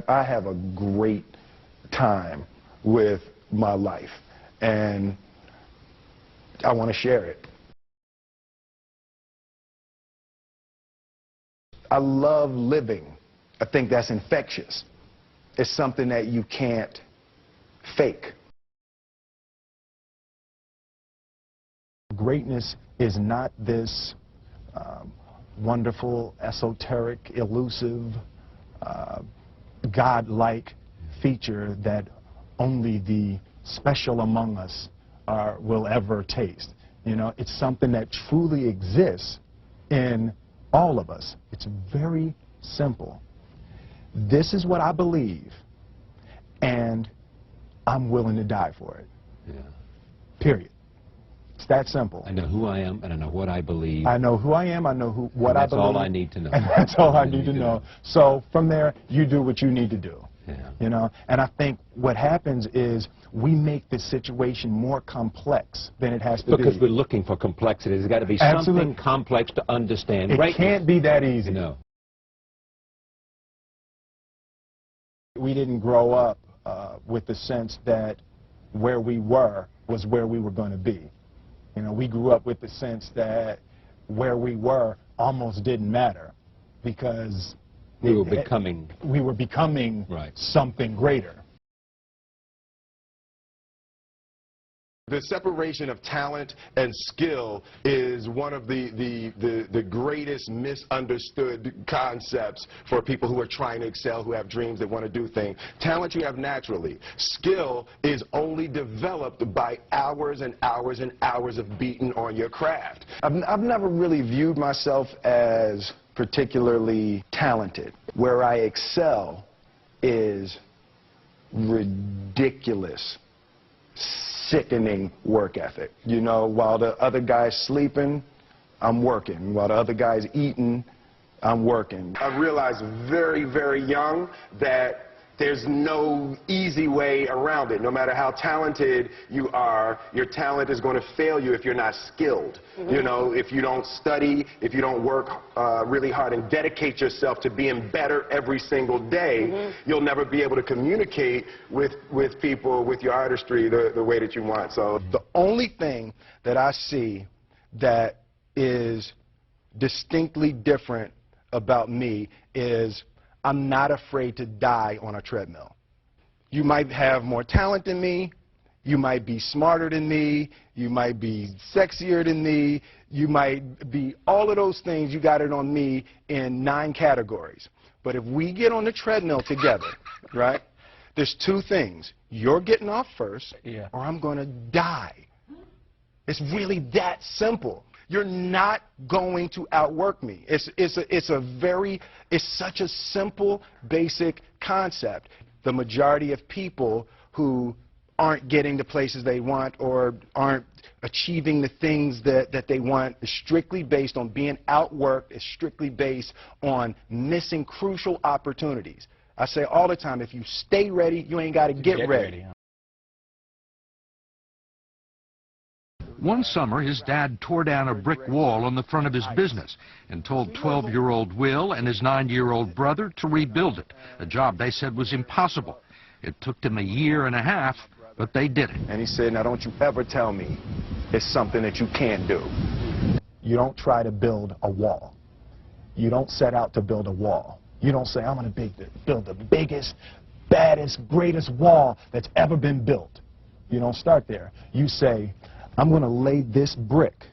I have a great time with my life, and I want to share it. I love living. I think that's infectious. It's something that you can't fake. Greatness is not this wonderful, esoteric, elusive, God-like feature that only the special among us will ever taste. You know, it's something that truly exists in all of us. It's very simple. This is what I believe, and I'm willing to die for it. Yeah. Period. It's that simple. I know who I am, and I know what I believe. I know who I am, I know what I believe. That's all I need to know. And that's all I need to know. So from there, you do what you need to do. Yeah. You know, and I think what happens is we make the situation more complex than it has to be. Because we're looking for complexity. There's got to be something complex to understand. It can't be that easy. No. We didn't grow up with the sense that where we were was where we were going to be. You know, we grew up with the sense that where we were almost didn't matter because we were becoming something greater. The separation of talent and skill is one of the greatest misunderstood concepts for people who are trying to excel, who have dreams, that want to do things. Talent you have naturally. Skill is only developed by hours and hours and hours of beating on your craft. I've never really viewed myself as particularly talented. Where I excel is ridiculous, sickening work ethic. You know, while the other guy's sleeping, I'm working. While the other guy's eating, I'm working. I realized very, very young that there's no easy way around it. No matter how talented you are, your talent is going to fail you if you're not skilled. You know, if you don't study, if you don't work really hard and dedicate yourself to being better every single day, you'll never be able to communicate with people, with your artistry, the way that you want. So the only thing that I see that is distinctly different about me is I'm not afraid to die on a treadmill. You might have more talent than me, you might be smarter than me, you might be sexier than me, you might be all of those things. You got it on me in 9 categories. But if we get on the treadmill together, right, there's 2 things. You're getting off first, or I'm going to die. It's really that simple. You're not going to outwork me. It's such a simple, basic concept. The majority of people who aren't getting the places they want or aren't achieving the things that they want is strictly based on being outworked, is strictly based on missing crucial opportunities. I say all the time, if you stay ready, you ain't got to get ready. One summer, his dad tore down a brick wall on the front of his business and told 12-year-old Will and his 9-year-old brother to rebuild it, a job they said was impossible. It took them 1.5 years, but they did it. And he said, now don't you ever tell me it's something that you can't do. You don't try to build a wall. You don't set out to build a wall. You don't say, I'm going to build the biggest, baddest, greatest wall that's ever been built. You don't start there. You say, I'm going to lay this brick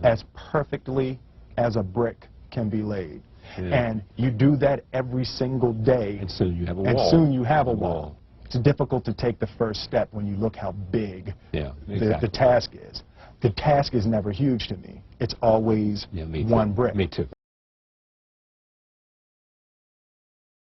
as perfectly as a brick can be laid. And you do that every single day. And soon you have a wall. And soon you have a wall. It's difficult to take the first step when you look how big the task is. The task is never huge to me. It's always one brick. Me too.